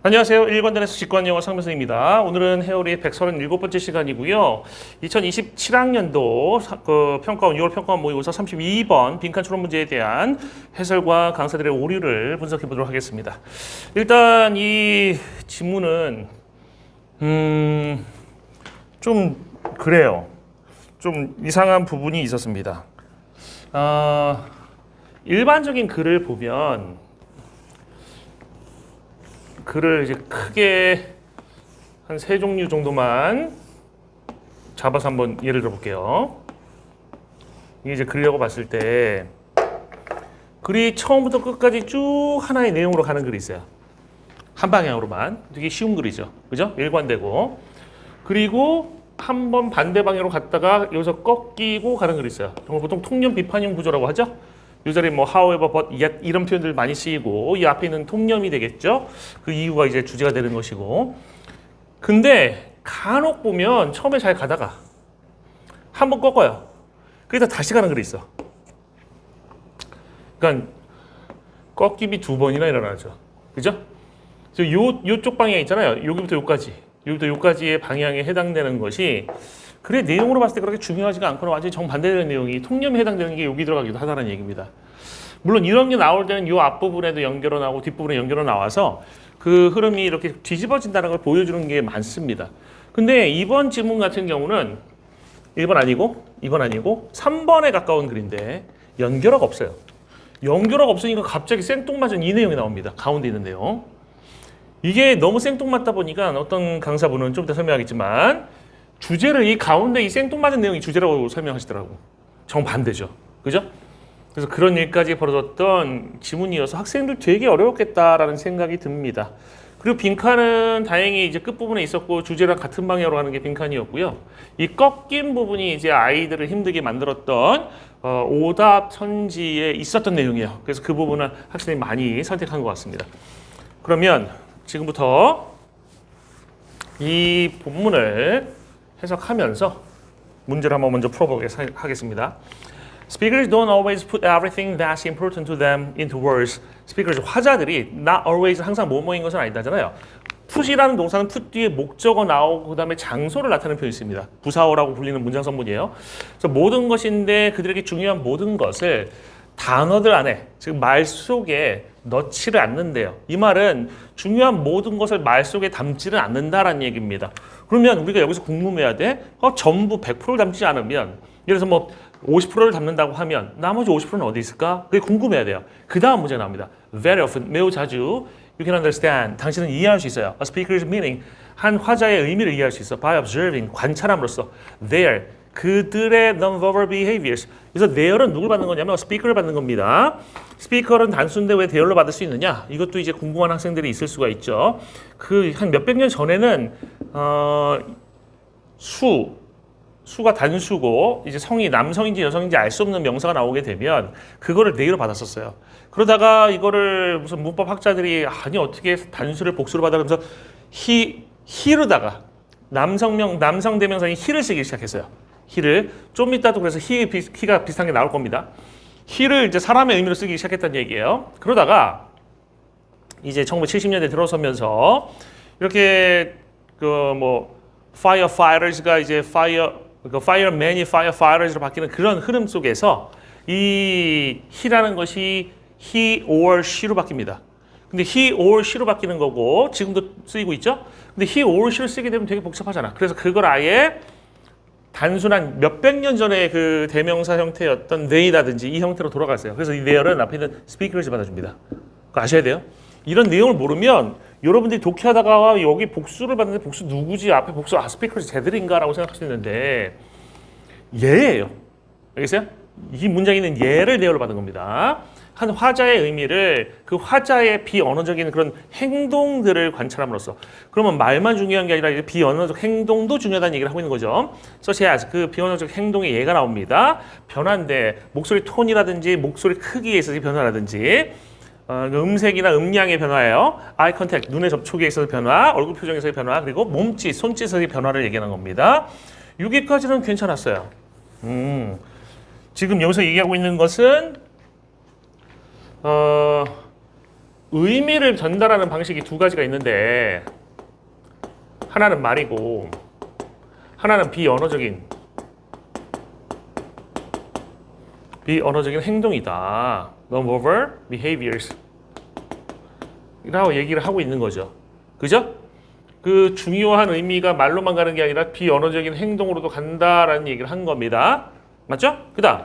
안녕하세요. 일관단에서 직관영어 상명선입니다. 오늘은 해오리의 137번째 시간이고요. 2027학년도 평가원 6월 평가원 모의고사 32번 빈칸 추론 문제에 대한 해설과 강사들의 오류를 분석해 보도록 하겠습니다. 일단 이 지문은 좀 그래요. 좀 이상한 부분이 있었습니다. 일반적인 글을 보면 글을 이제 크게 한 세 종류 정도만 잡아서 한번 예를 들어 볼게요. 이게 이제 글이라고 봤을 때 글이 처음부터 끝까지 쭉 하나의 내용으로 가는 글이 있어요. 한 방향으로만. 되게 쉬운 글이죠. 그죠? 일관되고. 그리고 한 번 반대 방향으로 갔다가 여기서 꺾이고 가는 글이 있어요. 정말 보통 통념 비판형 구조라고 하죠. 이 자리에 뭐 however, but, yet 이런 표현들 많이 쓰이고 이 앞에 있는 통념이 되겠죠. 그 이유가 이제 주제가 되는 것이고. 근데 간혹 보면 처음에 잘 가다가 한번 꺾어요. 그러다 다시 가는 글이 있어. 그러니까 꺾임이 두 번이나 일어나죠. 그죠? 요쪽 방향 있잖아요. 여기부터 여기까지. 여기부터 여기까지의 방향에 해당되는 것이 글의 내용으로 봤을 때 그렇게 중요하지가 않거나 완전히 정반대되는 내용이 통념에 해당되는 게 여기 들어가기도 하다는 얘기입니다. 물론 이런 게 나올 때는 이 앞부분에도 연결어 나오고 뒷부분에 연결어 나와서 그 흐름이 이렇게 뒤집어진다는 걸 보여주는 게 많습니다. 근데 이번 지문 같은 경우는 1번 아니고 2번 아니고 3번에 가까운 글인데 연결어가 없어요. 연결어가 없으니까 갑자기 생뚱맞은 이 내용이 나옵니다. 가운데 있는 내용. 이게 너무 생뚱맞다 보니까 어떤 강사분은 좀 이따 설명하겠지만 주제를 이 가운데 이 생뚱맞은 내용이 주제라고 설명하시더라고. 정반대죠. 그죠? 그래서 그런 일까지 벌어졌던 지문이어서 학생들 되게 어려웠겠다라는 생각이 듭니다. 그리고 빈칸은 다행히 이제 끝부분에 있었고 주제랑 같은 방향으로 가는 게 빈칸이었고요. 이 꺾인 부분이 이제 아이들을 힘들게 만들었던 오답 선지에 있었던 내용이에요. 그래서 그 부분은 학생들이 많이 선택한 것 같습니다. 그러면 지금부터 이 본문을 해석하면서 문제를 한번 먼저 풀어보겠습니다. 하겠습니다. Speakers don't always put everything that's important to them into words. Speakers, 화자들이 not always 항상 뭐뭐인 것은 아니다잖아요. put이라는 동사는 put 뒤에 목적어 나오고 그 다음에 장소를 나타내는 표현이 있습니다. 부사어라고 불리는 문장 성분이에요. 그래서 모든 것인데 그들에게 중요한 모든 것을 단어들 안에, 즉 말 속에 넣지를 않는데요. 이 말은 중요한 모든 것을 말 속에 담지를 않는다라는 얘기입니다. 그러면 우리가 여기서 궁금해야 돼. 전부 100%를 담지 않으면, 예를 들어서 뭐 50%를 담는다고 하면 나머지 50%는 어디 있을까? 그게 궁금해야 돼요. 그 다음 문제가 나옵니다. Very often, 매우 자주 you can understand, 당신은 이해할 수 있어요. A speaker's meaning, 한 화자의 의미를 이해할 수 있어. By observing, 관찰함으로써 their, 그들의 non-verbal behaviors. 그래서 their은 누굴 받는 거냐면 스피커를 받는 겁니다. 스피커는 단수인데 왜 their로 받을 수 있느냐? 이것도 이제 궁금한 학생들이 있을 수가 있죠. 그 한 몇백 년 전에는 수가 단수고 이제 성이 남성인지 여성인지 알 수 없는 명사가 나오게 되면 그거를 their로 받았었어요. 그러다가 이거를 무슨 문법 학자들이 아니 어떻게 단수를 복수로 받아 그러면서 he로다가 남성 대명사인 he를 쓰기 시작했어요. he를 좀 이따도 그래서 he가 비슷한 게 나올 겁니다. he를 이제 사람의 의미로 쓰기 시작했다는 얘기예요. 그러다가 이제 1970년대 들어서면서 이렇게 그 뭐 firefighters가 이제 fireman이 firefighters로 바뀌는 그런 흐름 속에서 이 he라는 것이 he or she로 바뀝니다. 근데 he or she로 바뀌는 거고 지금도 쓰이고 있죠? 근데 he or she를 쓰게 되면 되게 복잡하잖아. 그래서 그걸 아예 단순한 몇백 년 전의 그 대명사 형태였던 they라든지 이 형태로 돌아갔어요. 그래서 이 there는 앞에 있는 speakers 받아줍니다. 그거 아셔야 돼요. 이런 내용을 모르면 여러분들이 독해하다가 여기 복수를 받는데 복수 누구지? 앞에 복수 speakers 쟤들인가라고 생각할 수 있는데 얘예요. 알겠어요? 이 문장에 있는 얘를 there로 받은 겁니다. 한 화자의 의미를 그 화자의 비언어적인 그런 행동들을 관찰함으로써 그러면 말만 중요한 게 아니라 비언어적 행동도 중요하다는 얘기를 하고 있는 거죠. such as 그 비언어적 행동의 예가 나옵니다. 변화인데 목소리 톤이라든지 목소리 크기에 있어서 변화라든지 음색이나 음량의 변화예요. eye contact 눈의 접촉에 있어서 변화, 얼굴 표정에서의 변화, 그리고 몸짓, 손짓에서의 변화를 얘기하는 겁니다. 여기까지는 괜찮았어요. 지금 여기서 얘기하고 있는 것은 의미를 전달하는 방식이 두 가지가 있는데 하나는 말이고 하나는 비언어적인 행동이다. Non-verbal behaviors 라고 얘기를 하고 있는 거죠. 그죠? 그 중요한 의미가 말로만 가는 게 아니라 비언어적인 행동으로도 간다라는 얘기를 한 겁니다. 맞죠? 그 다음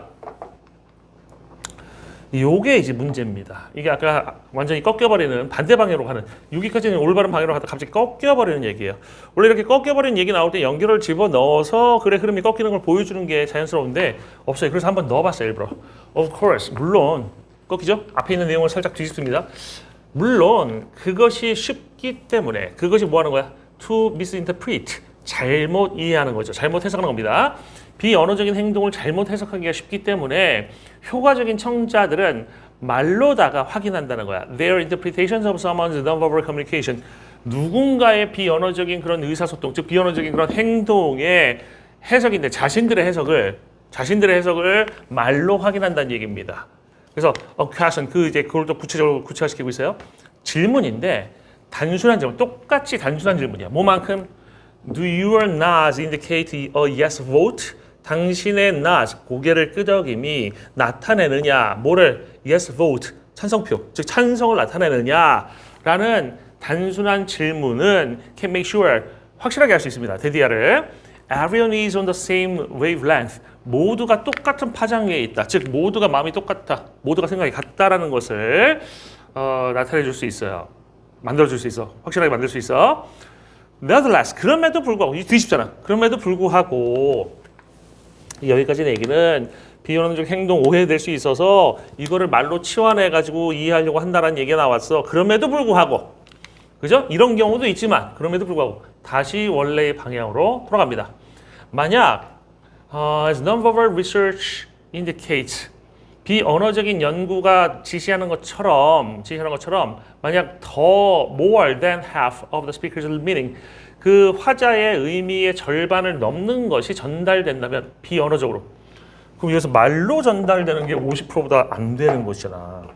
요게 이제 문제입니다. 이게 아까 완전히 꺾여버리는 반대 방향으로 가는 6위까지는 올바른 방향으로 가다 갑자기 꺾여버리는 얘기예요. 원래 이렇게 꺾여버리는 얘기 나올 때 연결을 집어넣어서 그래 흐름이 꺾이는 걸 보여주는 게 자연스러운데 없어요. 그래서 한번 넣어봤어요. 일부러. Of course. 물론 꺾이죠? 앞에 있는 내용을 살짝 뒤집습니다. 물론 그것이 쉽기 때문에 그것이 뭐 하는 거야? To misinterpret. 잘못 이해하는 거죠. 잘못 해석하는 겁니다. 비언어적인 행동을 잘못 해석하기가 쉽기 때문에 효과적인 청자들은 말로다가 확인한다는 거야. Their interpretations of someone's nonverbal communication. 누군가의 비언어적인 그런 의사소통, 즉 비언어적인 그런 행동의 해석인데 자신들의 해석을 말로 확인한다는 얘기입니다. 그래서 question 그걸 또 구체적으로 구체화시키고 있어요. 질문인데 단순한 질문, 똑같이 단순한 질문이야. 뭐만큼? Do your nods indicate a yes vote? 당신의 nod, 고개를 끄덕임이 나타내느냐, 뭐를? Yes vote, 찬성표, 즉 찬성을 나타내느냐라는 단순한 질문은 can make sure, 확실하게 할 수 있습니다. 데디아를. Everyone is on the same wavelength. 모두가 똑같은 파장 위에 있다. 즉 모두가 마음이 똑같다. 모두가 생각이 같다라는 것을 나타내 줄 수 있어요. 만들어 줄 수 있어. 확실하게 만들 수 있어. Nevertheless, 그럼에도 불구하고, 뒤집잖아. 그럼에도 불구하고, 여기까지의 얘기는 비언어적 행동 오해될 수 있어서 이거를 말로 치환해가지고 이해하려고 한다는 얘기가 나왔어. 그럼에도 불구하고, 그죠? 이런 경우도 있지만, 그럼에도 불구하고, 다시 원래의 방향으로 돌아갑니다. 만약, as nonverbal research indicates, 비언어적인 연구가 지시하는 것처럼 만약 더 more than half of the speaker's meaning 그 화자의 의미의 절반을 넘는 것이 전달된다면 비언어적으로 그럼 여기서 말로 전달되는 게 50%보다 안 되는 것이잖아.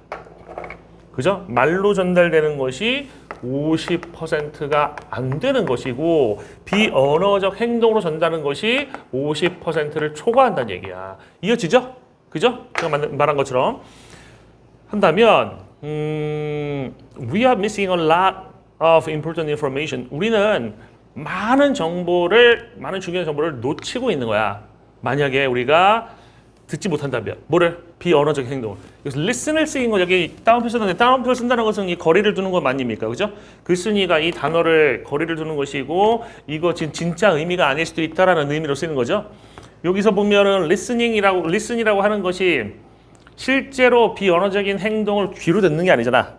그죠? 말로 전달되는 것이 50%가 안 되는 것이고 비언어적 행동으로 전달하는 것이 50%를 초과한다는 얘기야. 이해지죠? 그죠? 제가 말한 것처럼 한다면 we are missing a lot of important information. 우리는 많은 중요한 정보를 놓치고 있는 거야. 만약에 우리가 듣지 못한다면 뭐를? 비언어적 행동을. 그래서 listen을 쓰인 거 여기 따옴표 쓰는데 따옴표를 쓴다는 것은 이 거리를 두는 것 맞습니까? 그죠? 글쓴이가 이 단어를 거리를 두는 것이고 이거 지금 진짜 의미가 아닐 수도 있다라는 의미로 쓰는 거죠. 여기서 보면은 listen이라고 하는 것이 실제로 비언어적인 행동을 귀로 듣는 게 아니잖아.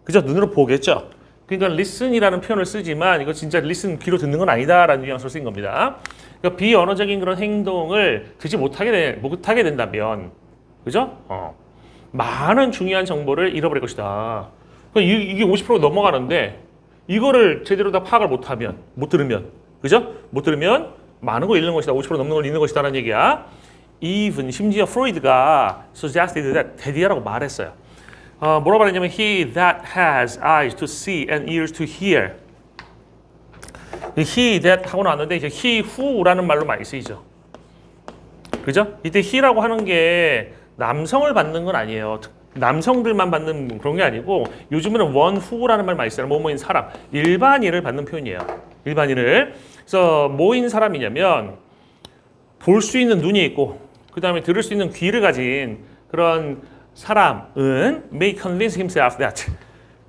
그죠? 눈으로 보겠죠? 그러니까 listen이라는 표현을 쓰지만 이거 진짜 listen 귀로 듣는 건 아니다라는 뉘앙스로 쓰인 겁니다. 그러니까 비언어적인 그런 행동을 듣지 못하게 된다면 그죠? 많은 중요한 정보를 잃어버릴 것이다. 그러니까 이게 50% 넘어가는데 이거를 제대로 다 파악을 못 들으면 그죠? 못 들으면 많은 걸 잃는 것이다. 50% 넘는 걸 잃는 것이다라는 얘기야. Even 심지어 프로이드가 suggested that 데디아라고 말했어요. 뭐라고 말했냐면 he that has eyes to see and ears to hear. he that 하고 나왔는데 이제 he who라는 말로 많이 쓰이죠. 그죠? 이때 he라고 하는 게 남성을 받는 건 아니에요. 남성들만 받는 그런 게 아니고 요즘에는 one who라는 말 많이 써요. 뭐뭐인 사람, 일반인을 받는 표현이에요. 일반인을. 그래서 뭐인 사람이냐면 볼 수 있는 눈이 있고 그 다음에 들을 수 있는 귀를 가진 그런 사람은 may convince himself that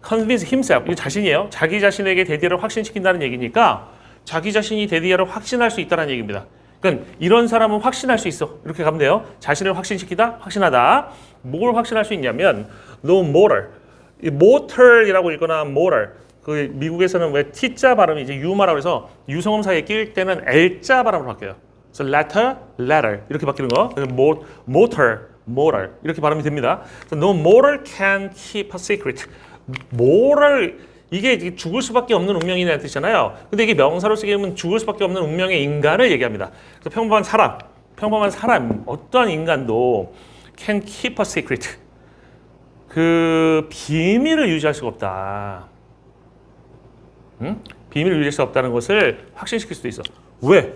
convince himself 이 자신이에요. 자기 자신에게 데디아를 확신시킨다는 얘기니까 자기 자신이 데디아를 확신할 수 있다는 얘기입니다. 그러니까 이런 사람은 확신할 수 있어. 이렇게 가면 돼요. 자신을 확신시키다, 확신하다. 뭘 확신할 수 있냐면 no motor, motor이라고 읽거나 motor. 그 미국에서는 왜 T자 발음이 이제 유마라고 해서 유성음 사이에 낄 때는 L자 발음으로 바뀌어요. 그래서 letter 이렇게 바뀌는 거. 그래서 motor 이렇게 발음이 됩니다. So no mortal can keep a secret. mortal 이게 죽을 수밖에 없는 운명이라는 뜻이잖아요. 근데 이게 명사로 쓰게 되면 죽을 수밖에 없는 운명의 인간을 얘기합니다. 그래서 평범한 사람, 어떠한 인간도 can keep a secret. 그 비밀을 유지할 수가 없다. 응? 비밀을 유지할 수 없다는 것을 확신시킬 수도 있어. 왜?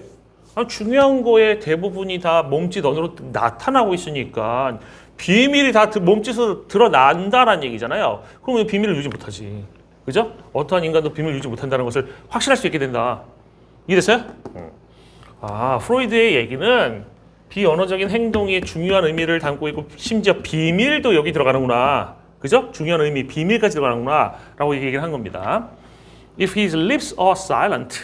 중요한 거에 대부분이 다 몸짓 언어로 나타나고 있으니까 비밀이 다 몸짓으로 드러난다라는 얘기잖아요. 그러면 비밀을 유지 못하지. 그죠? 어떠한 인간도 비밀을 유지 못한다는 것을 확신할 수 있게 된다. 이해됐어요? 프로이드의 얘기는 비언어적인 행동이 중요한 의미를 담고 있고 심지어 비밀도 여기 들어가는구나. 그죠? 중요한 의미, 비밀까지 들어가는구나 라고 얘기를 한 겁니다. If his lips are silent.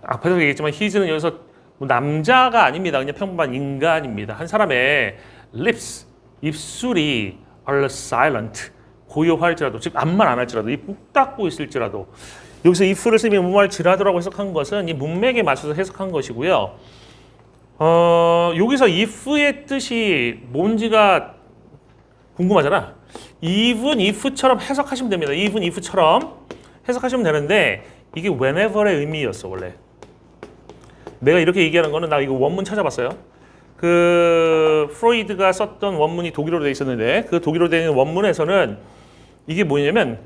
앞에서 얘기했지만 his는 여기서 뭐 남자가 아닙니다. 그냥 평범한 인간입니다. 한 사람의 lips, 입술이 are silent, 고요할지라도, 즉 암만 안 할지라도, 입 꾹 닫고 있을지라도, 여기서 if를 쓰면 무말지라도라고 해석한 것은 이 문맥에 맞춰서 해석한 것이고요. 여기서 if의 뜻이 뭔지가 궁금하잖아. even if처럼 해석하시면 됩니다. even if처럼 해석하시면 되는데 이게 whenever의 의미였어 원래. 내가 이렇게 얘기하는 거는 나 이거 원문 찾아봤어요. 그 프로이드가 썼던 원문이 독일어로 돼 있었는데 그 독일어로 되어 있는 원문에서는 이게 뭐냐면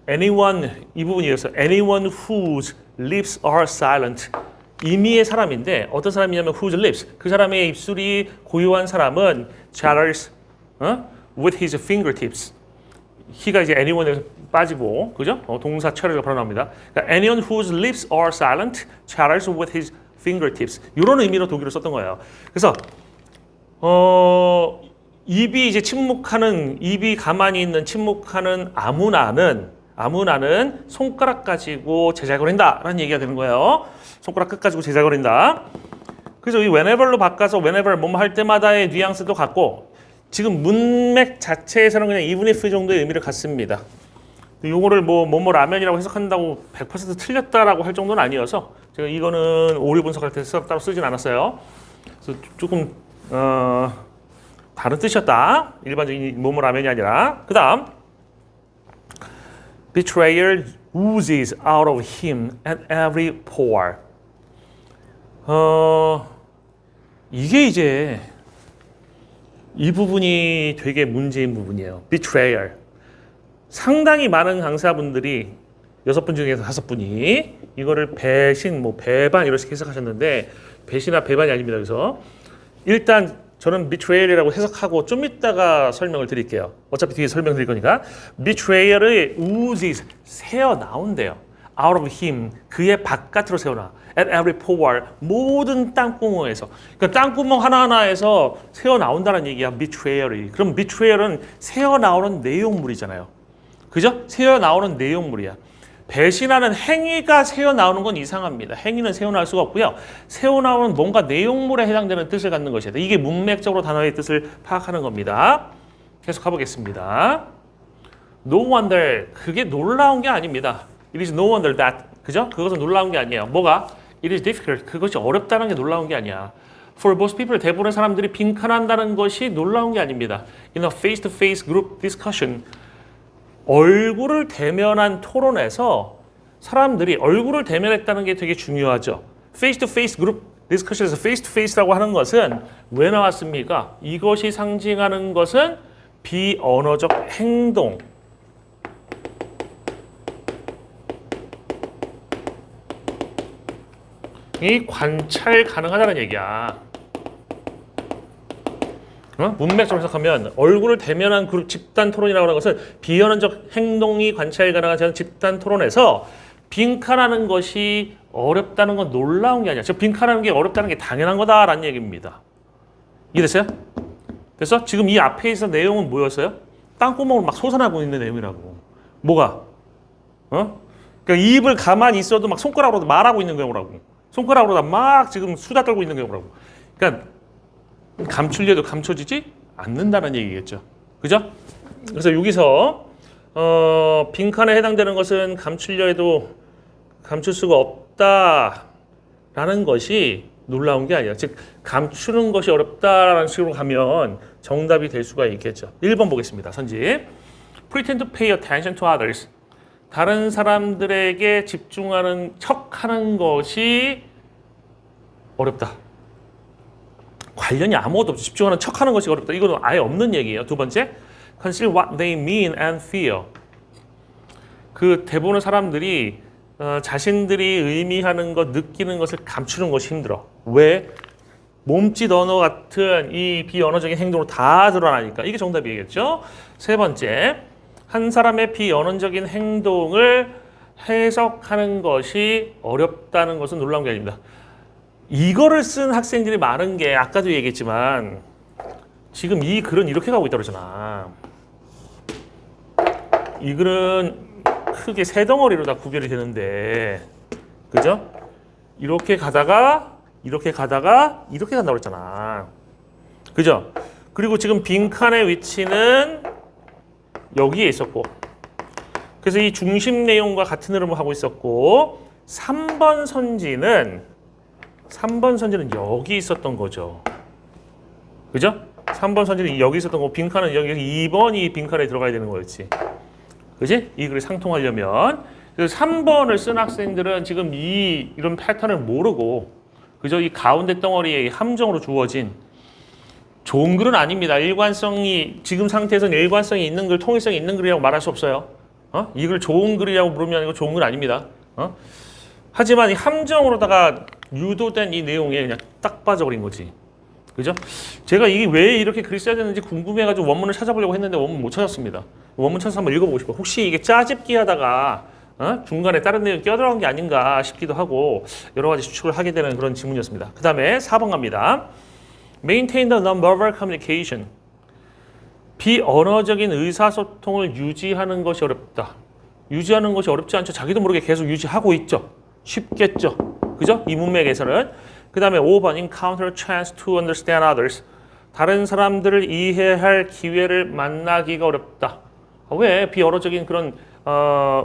anyone 이 부분이었어요. anyone whose lips are silent. 임의의 사람인데 어떤 사람이냐면 whose lips 그 사람의 입술이 고요한 사람은 chatters with his fingertips. he가 이제 anyone에서 빠지고 그죠? 동사 chatter가 바로 나옵니다. 그러니까 anyone whose lips are silent chatters with his fingertips. 이런 의미로 독일어 썼던 거예요. 그래서 입이 이제 침묵하는 입이 가만히 있는 침묵하는 아무나는 손가락 가지고 제작을 한다라는 얘기가 되는 거예요. 손가락 끝 가지고 제작을 한다. 그래서 이 whenever로 바꿔서 whenever 뭐뭐 할 때마다의 뉘앙스도 같고 지금 문맥 자체에서는 그냥 even if 정도의 의미를 갖습니다. 요거를 뭐뭐 라면이라고 해석한다고 100% 틀렸다라고 할 정도는 아니어서 제가 이거는 오류 분석할 때 따로 쓰진 않았어요. 그래서 조금 다른 뜻이었다. 일반적인 뭐뭐 라면이 아니라. 그 다음 Betrayal oozes out of him at every pore. 이게 이제 이 부분이 되게 문제인 부분이에요. Betrayal. 상당히 많은 강사분들이 6분 중에서 5분이 이거를 배신, 배반 이렇게 해석하셨는데 배신이나 배반이 아닙니다. 그래서 일단 저는 betrayal이라고 해석하고 좀 이따가 설명을 드릴게요. 어차피 뒤에 설명드릴 거니까. betrayal의 oozes 새어 나온대요. out of him 그의 바깥으로 새어나. at every pore 모든 땅구멍에서. 그러니까 땅구멍 하나하나에서 새어 나온다는 얘기야. betrayal이. 그럼 betrayal은 새어 나오는 내용물이잖아요. 그죠? 새어 나오는 내용물이야. 배신하는 행위가 새어 나오는 건 이상합니다. 행위는 새어 나올 수가 없고요. 새어 나오는 뭔가 내용물에 해당되는 뜻을 갖는 것이다. 이게 문맥적으로 단어의 뜻을 파악하는 겁니다. 계속 가보겠습니다. No wonder 그게 놀라운 게 아닙니다. It is no wonder that 그죠? 그것은 놀라운 게 아니에요. 뭐가? It is difficult 그것이 어렵다는 게 놀라운 게 아니야. For most people 대부분의 사람들이 빈칸한다는 것이 놀라운 게 아닙니다. In a face-to-face group discussion 얼굴을 대면한 토론에서 사람들이 얼굴을 대면했다는 게 되게 중요하죠. face-to-face 그룹 디스커션에서 face-to-face라고 하는 것은 왜 나왔습니까? 이것이 상징하는 것은 비언어적 행동. 이 관찰 가능하다는 얘기야. 문맥적으로 해석하면 얼굴을 대면한 그룹 집단 토론이라고 하는 것은 비언어적 행동이 관찰 가능한 집단 토론에서 빈칸하는 것이 어렵다는 건 놀라운 게 아니야. 즉 빈칸하는 게 어렵다는 게 당연한 거다라는 얘기입니다. 이해됐어요? 그래서 지금 이 앞에 있는 내용은 뭐였어요? 땅구멍을 막 솟아나고 있는 내용이라고. 뭐가? 그러니까 입을 가만히 있어도 막 손가락으로 말하고 있는 경우라고. 손가락으로 막 지금 수다 떨고 있는 경우라고. 그러니까 감추려도 감춰지지 않는다는 얘기겠죠. 그죠? 그래서 여기서 빈칸에 해당되는 것은 감추려 해도 감출 수가 없다라는 것이 놀라운 게 아니야. 즉 감추는 것이 어렵다라는 식으로 가면 정답이 될 수가 있겠죠. 1번 보겠습니다. 선지. Pretend to pay attention to others. 다른 사람들에게 집중하는 척하는 것이 어렵다. 관련이 아무것도 없이 집중하는 척하는 것이 어렵다. 이거는 아예 없는 얘기예요. 두 번째, consider what they mean and feel. 그 대부분의 사람들이 자신들이 의미하는 것, 느끼는 것을 감추는 것이 힘들어. 왜? 몸짓 언어 같은 이 비언어적인 행동으로 다 드러나니까. 이게 정답이겠죠? 세 번째, 한 사람의 비언어적인 행동을 해석하는 것이 어렵다는 것은 놀라운 게 아닙니다. 이거를 쓴 학생들이 많은 게 아까도 얘기했지만 지금 이 글은 이렇게 가고 있다고 그러잖아. 이 글은 크게 세 덩어리로 다 구별이 되는데, 그죠? 이렇게 가다가 이렇게 간다고 그랬잖아. 그죠? 그리고 지금 빈칸의 위치는 여기에 있었고, 그래서 이 중심 내용과 같은 흐름을 하고 있었고, 3번 선지는 여기 있었던 거죠. 그죠? 3번 선지는 여기 있었던 거고, 빈칸은 여기 2번이 빈칸에 들어가야 되는 거였지. 그지? 이 글이 상통하려면. 그래서 3번을 쓴 학생들은 지금 이런 패턴을 모르고, 그죠? 이 가운데 덩어리에 함정으로 주어진 좋은 글은 아닙니다. 지금 상태에서는 일관성이 있는 글, 통일성이 있는 글이라고 말할 수 없어요. 이 글 좋은 글이라고 부르면 이거 좋은 글 아닙니다. 하지만 이 함정으로다가 유도된 이 내용에 그냥 딱 빠져버린 거지. 그죠? 제가 이게 왜 이렇게 글이 써야 되는지 궁금해가지고 원문을 찾아보려고 했는데 원문 못 찾았습니다. 원문 찾아서 한번 읽어보고 싶어요. 혹시 이게 짜집기 하다가 중간에 다른 내용이 껴들어간 게 아닌가 싶기도 하고 여러 가지 추측을 하게 되는 그런 질문이었습니다. 그 다음에 4번 갑니다. Maintain the non-verbal communication. 비언어적인 의사소통을 유지하는 것이 어렵다. 유지하는 것이 어렵지 않죠. 자기도 모르게 계속 유지하고 있죠. 쉽겠죠. 그죠? 이 문맥에서는. 그 다음에 5번 Encounter a chance to understand others. 다른 사람들을 이해할 기회를 만나기가 어렵다. 왜? 비언어적인 그런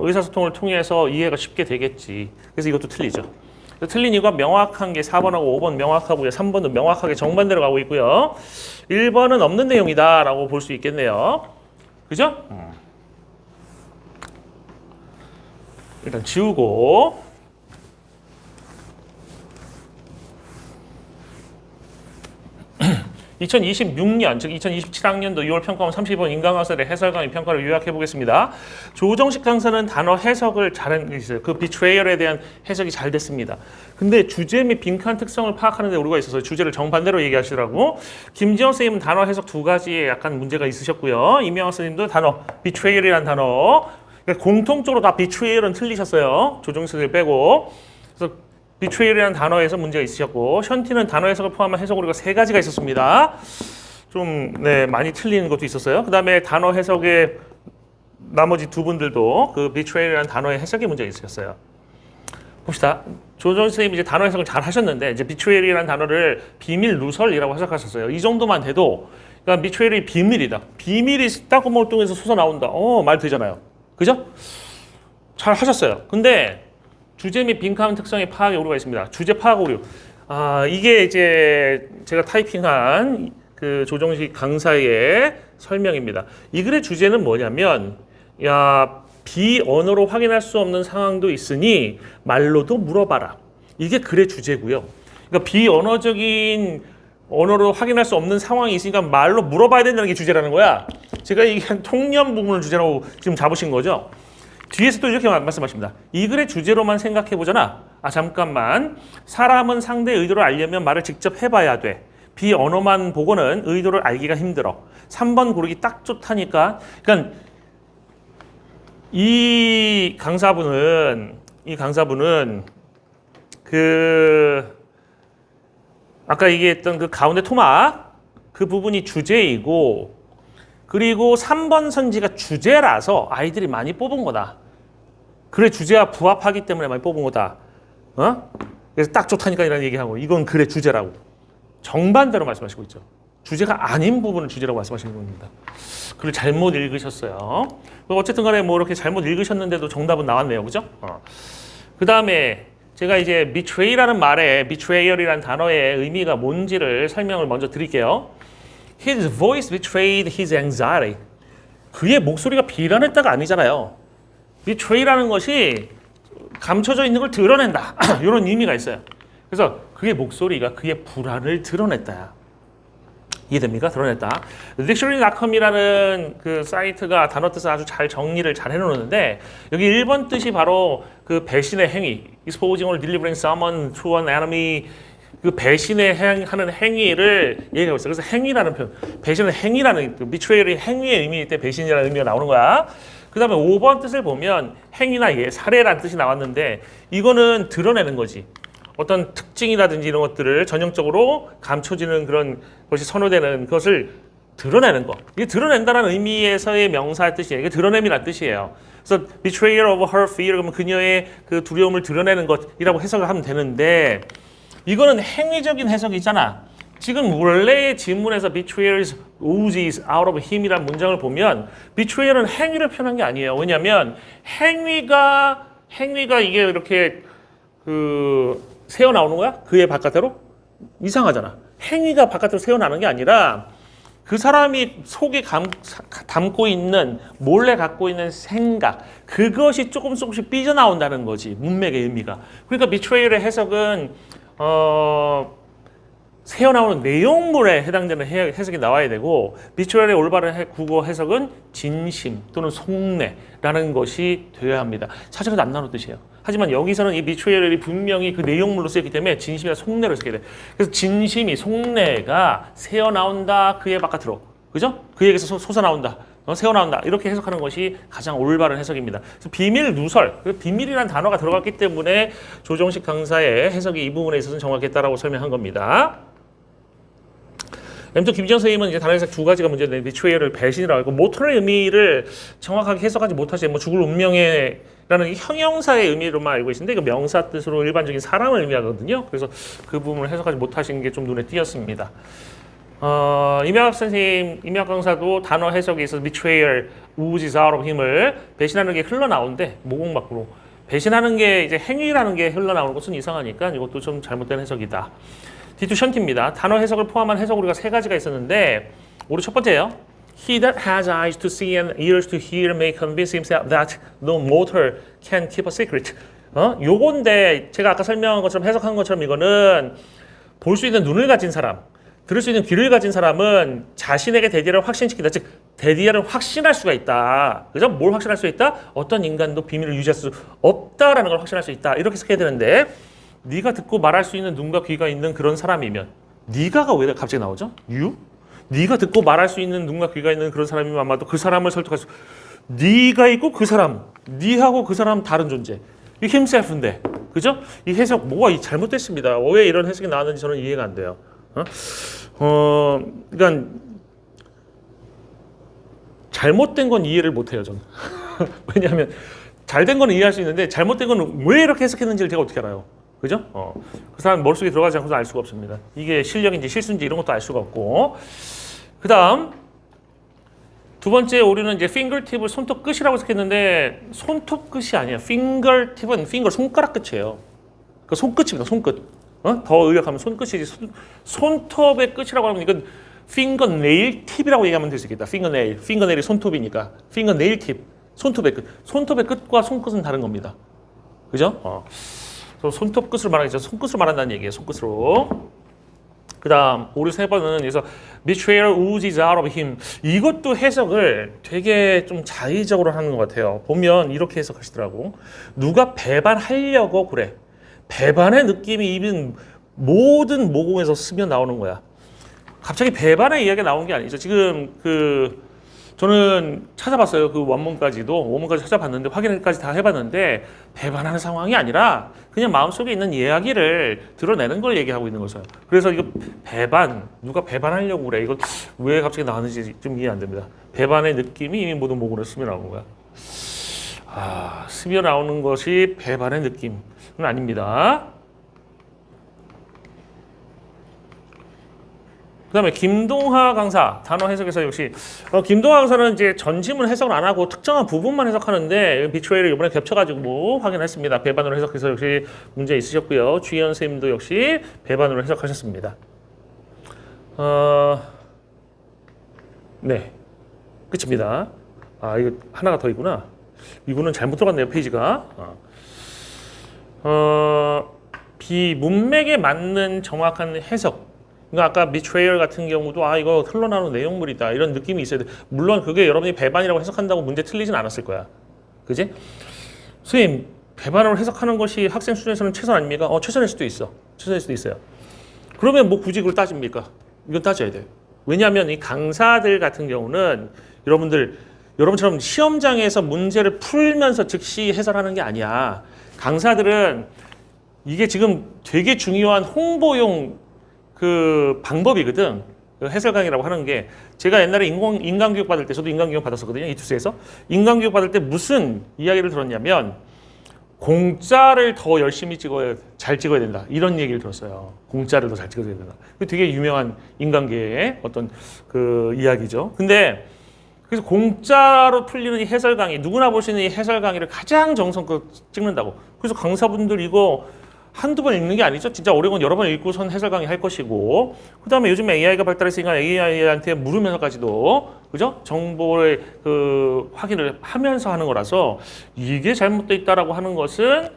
의사소통을 통해서 이해가 쉽게 되겠지. 그래서 이것도 틀리죠. 틀린 이유가 명확한 게 4번하고 5번 명확하고요. 3번도 명확하게 정반대로 가고 있고요. 1번은 없는 내용이다 라고 볼 수 있겠네요. 그죠? 일단 지우고 2026년, 즉 2027학년도 6월 평가원 30번 인강강사의 해설 강의 평가를 요약해 보겠습니다. 조정식 강사는 단어 해석을 잘한 게 있어요. 그 betrayal에 대한 해석이 잘 됐습니다. 근데 주제 및 빈칸 특성을 파악하는 데 오류가 있어서 주제를 정반대로 얘기하시더라고. 김지영 선생님은 단어 해석 두 가지에 약간 문제가 있으셨고요. 이명학 선생님도 단어 betrayal이라는 단어, 그러니까 공통적으로 다 betrayal은 틀리셨어요. 조정식 선생님 빼고. 그래서 betrayal이라는 단어에서 문제가 있으셨고, 션티는 단어 해석을 포함한 해석 오류가 3가지가 있었습니다. 좀 많이 틀린 것도 있었어요. 그 다음에 단어 해석의 나머지 두 분들도 그 betrayal이라는 단어의 해석에 문제가 있으셨어요. 봅시다. 조정 선생님이 이제 단어 해석을 잘 하셨는데 이제 betrayal이라는 단어를 비밀 누설이라고 해석하셨어요. 이 정도만 돼도 그러니까 betrayal이 비밀이다. 비밀이 땅구멍을 통해서 솟아 나온다. 말 되잖아요. 그죠? 잘 하셨어요. 근데 주제 및 빈칸 특성의 파악에 오류가 있습니다. 주제 파악 오류. 이게 이제 제가 타이핑한 그 조정식 강사의 설명입니다. 이 글의 주제는 뭐냐면, 비언어로 확인할 수 없는 상황도 있으니 말로도 물어봐라. 이게 글의 주제고요. 그러니까 비언어적인 언어로 확인할 수 없는 상황이 있으니까 말로 물어봐야 된다는 게 주제라는 거야. 제가 얘기한 통념 부분을 주제라고 지금 잡으신 거죠. 뒤에서 또 이렇게 말씀하십니다. 이 글의 주제로만 생각해보잖아. 잠깐만. 사람은 상대의 의도를 알려면 말을 직접 해봐야 돼. 비언어만 보고는 의도를 알기가 힘들어. 3번 고르기 딱 좋다니까. 그러니까 이 강사분은 아까 얘기했던 그 가운데 토막 그 부분이 주제이고, 그리고 3번 선지가 주제라서 아이들이 많이 뽑은 거다. 글의 주제와 부합하기 때문에 많이 뽑은 거다. 그래서 딱 좋다니까 이런 얘기하고, 이건 글의 주제라고. 정반대로 말씀하시고 있죠. 주제가 아닌 부분을 주제라고 말씀하시는 겁니다. 글을 잘못 읽으셨어요. 어쨌든 간에 뭐 이렇게 잘못 읽으셨는데도 정답은 나왔네요. 그죠? 그 다음에 제가 이제 betray라는 말에 betrayal이라는 단어의 의미가 뭔지를 설명을 먼저 드릴게요. His voice betrayed his anxiety. 그의 목소리가 비난했다가 아니잖아요. betray라는 것이 감춰져 있는 걸 드러낸다. 이런 의미가 있어요. 그래서 그의 목소리가 그의 불안을 드러냈다. 이해됩니까? 드러냈다. dictionary.com이라는 그 사이트가 단어 뜻을 아주 잘 정리를 잘 해놓는데 여기 1번 뜻이 바로 그 배신의 행위, exposing or delivering someone to an enemy, 그 배신의 하는 행위를 얘기하고 있어요. 그래서 행위라는 표현, 배신은 행위라는 그 betrayal이 행위의 의미일 때 배신이라는 의미가 나오는 거야. 그 다음에 5번 뜻을 보면 행위나 사례라는 뜻이 나왔는데 이거는 드러내는 거지. 어떤 특징이라든지 이런 것들을 전형적으로 감춰지는 그런 것이 선호되는 것을 드러내는 거. 이게 드러낸다는 의미에서의 명사의 뜻이에요. 이게 드러냄이라는 뜻이에요. 그래서 betrayal of her fear, 그러면 그녀의 그 두려움을 드러내는 것이라고 해석을 하면 되는데 이거는 행위적인 해석이 있잖아. 지금 원래의 지문에서 betrayal oozes out of him이라는 문장을 보면 betrayal은 행위를 표현한 게 아니에요. 왜냐하면 행위가 이게 이렇게 새어 나오는 거야? 그의 바깥으로? 이상하잖아. 행위가 바깥으로 새어 나는 게 아니라 그 사람이 속에 담고 있는 몰래 갖고 있는 생각 그것이 조금씩 삐져나온다는 거지. 문맥의 의미가. 그러니까 betrayal의 해석은 새어나오는 내용물에 해당되는 해석이 나와야 되고 betrayal의 올바른 국어 해석은 진심 또는 속내라는 것이 되어야 합니다. 사실은 안 나오는 뜻이에요. 하지만 여기서는 이 betrayal이 분명히 그 내용물로 쓰였기 때문에 진심이나 속내로 쓰게 돼. 그래서 진심이 속내가 새어나온다 그의 바깥으로, 그죠? 그에게서 솟아나온다, 새어나온다 이렇게 해석하는 것이 가장 올바른 해석입니다. 그래서 비밀 누설, 비밀이라는 단어가 들어갔기 때문에 조정식 강사의 해석이 이 부분에 있어서는 정확했다라고 설명한 겁니다. M2 김지영 선생님은 이제 단어 해석 두 가지가 문제인데 betrayal을 배신이라고 하고 모토의 의미를 정확하게 해석하지 못하시고 죽을 운명에라는 형용사의 의미로만 알고 계신데 이거 명사 뜻으로 일반적인 사람을 의미하거든요. 그래서 그 부분을 해석하지 못하신 게 좀 눈에 띄었습니다. 임양학 선생님, 임양학 강사도 단어 해석에 있어서 betrayal, oozes out of him을 배신하는 게 흘러나오는데 모공 밖으로 배신하는 게 이제 행위라는 게 흘러나오는 것은 이상하니까 이것도 좀 잘못된 해석이다. D2 션티입니다. 단어 해석을 포함한 해석 우리가 세 가지가 있었는데 우리 첫 번째요. He that has eyes to see and ears to hear may convince himself that no mortal can keep a secret. 요건데 제가 아까 설명한 것처럼 해석한 것처럼 이거는 볼 수 있는 눈을 가진 사람, 들을 수 있는 귀를 가진 사람은 자신에게 대디를 확신시킨다. 즉 대디를 확신할 수가 있다. 그죠? 뭘 확신할 수 있다? 어떤 인간도 비밀을 유지할 수 없다라는 걸 확신할 수 있다. 이렇게 해석해야 되는데 네가 듣고 말할 수 있는 눈과 귀가 있는 그런 사람이면 네가가 왜 갑자기 나오죠? you? 네가 듣고 말할 수 있는 눈과 귀가 있는 그런 사람이면 아마도 그 사람을 설득할 수 네가 있고 그 사람, 네하고 그 사람 다른 존재. 이 himself인데. 그죠? 이 해석 뭐가 잘못됐습니다. 왜 이런 해석이 나왔는지 저는 이해가 안 돼요. 그러니까 잘못된 건 이해를 못 해요, 저는. 왜냐하면 잘된 건 이해할 수 있는데 잘못된 건 왜 이렇게 해석했는지를 제가 어떻게 알아요? 그죠? 그 사람 머릿속에 들어가지 않고서 알 수가 없습니다. 이게 실력인지 실수인지 이런 것도 알 수가 없고. 그 다음 두 번째 오류는 이제 fingertip을 손톱 끝이라고 해석했는데 손톱 끝이 아니에요. fingertip은 finger 손가락 끝이에요. 그 손끝입니다. 손끝. 더 의역하면 손끝이지. 손톱의 끝이라고 하면 이건 fingernail tip이라고 얘기하면 될 수 있겠다. fingernail이 손톱이니까 fingernail tip. 손톱의 끝. 손톱의 끝과 손끝은 다른 겁니다. 그죠? 손톱 끝으로 말하겠죠. 손끝으로 말한다는 얘기예요. 손끝으로. 그 다음 오류 세 번은 그래서 betrayal oozes out of him. 이것도 해석을 되게 좀 자의적으로 하는 것 같아요. 보면 이렇게 해석하시더라고. 누가 배반하려고 그래. 배반의 느낌이 이미 모든 모공에서 스며 나오는 거야. 갑자기 배반의 이야기가 나온 게 아니죠. 지금 저는 찾아봤어요. 그 원문까지 찾아봤는데 확인까지 다 해봤는데 배반하는 상황이 아니라 그냥 마음속에 있는 이야기를 드러내는 걸 얘기하고 있는 거죠. 그래서 이거 누가 배반하려고 그래. 이거 왜 갑자기 나왔는지 좀 이해 안 됩니다. 배반의 느낌이 이미 모든 모공에 스며 나오는 거야. 스며 나오는 것이 배반의 느낌은 아닙니다. 그 다음에 김동하 강사 단어 해석에서 역시 김동하 강사는 이제 전지문 해석을 안 하고 특정한 부분만 해석하는데 betrayal을 이번에 겹쳐가지고 확인했습니다. 배반으로 해석해서 역시 문제 있으셨고요. 주희연 선생님도 역시 배반으로 해석하셨습니다. 네, 끝입니다. 이거 하나가 더 있구나. 이거는 잘못 들어갔네요. 페이지가. 비문맥에 맞는 정확한 해석. 그러니까 아까 betrayal 같은 경우도 아 이거 흘러나오는 내용물이다 이런 느낌이 있어야 돼. 물론 그게 여러분이 배반이라고 해석한다고 문제 틀리진 않았을 거야. 그지? 선생님 배반으로 해석하는 것이 학생 수준에서는 최선 아닙니까? 최선일 수도 있어. 최선일 수도 있어요. 그러면 뭐 굳이 그걸 따집니까? 이건 따져야 돼요. 왜냐하면 이 강사들 같은 경우는 여러분처럼 시험장에서 문제를 풀면서 즉시 해설하는 게 아니야. 강사들은 이게 지금 되게 중요한 홍보용 그 방법이거든. 그 해설 강의라고 하는 게 제가 옛날에 인간교육 받을 때 저도 인간교육 받았었거든요. 이투스에서 인간교육 받을 때 무슨 이야기를 들었냐면 공짜를 더 열심히 잘 찍어야 된다. 이런 얘기를 들었어요. 공짜를 더 잘 찍어야 된다. 그게 되게 유명한 인간계의 어떤 그 이야기죠. 근데 그래서 공짜로 풀리는 이 해설 강의, 누구나 볼 수 있는 이 해설 강의를 가장 정성껏 찍는다고. 그래서 강사분들 이거 한두 번 읽는 게 아니죠. 진짜 오래건 여러 번 읽고선 해설 강의 할 것이고, 그 다음에 요즘 AI가 발달했으니까 AI한테 물으면서까지도, 그죠? 정보를 확인을 하면서 하는 거라서 이게 잘못되어 있다라고 하는 것은,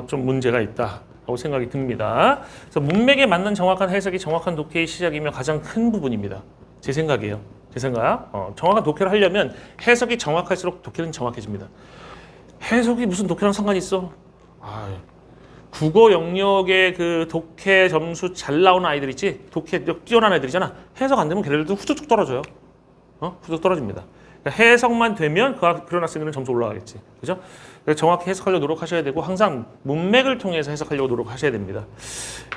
좀 문제가 있다라고 생각이 듭니다. 그래서 문맥에 맞는 정확한 해석이 정확한 독해의 시작이며 가장 큰 부분입니다. 제 생각이에요. 제 생각. 정확한 독해를 하려면 해석이 정확할수록 독해는 정확해집니다. 해석이 무슨 독해랑 상관이 있어? 국어 영역의 그 독해 점수 잘 나오는 아이들 있지? 독해력 뛰어난 애들이잖아. 해석 안 되면 걔네들도 후두둑 떨어져요. 후두둑 떨어집니다. 그러니까 해석만 되면 그런 학생들은 점수 올라가겠지. 그죠? 정확히 해석하려고 노력하셔야 되고 항상 문맥을 통해서 해석하려고 노력하셔야 됩니다.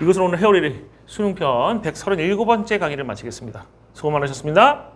이것으로 오늘 헤어리리 수능편 137번째 강의를 마치겠습니다. 수고 많으셨습니다.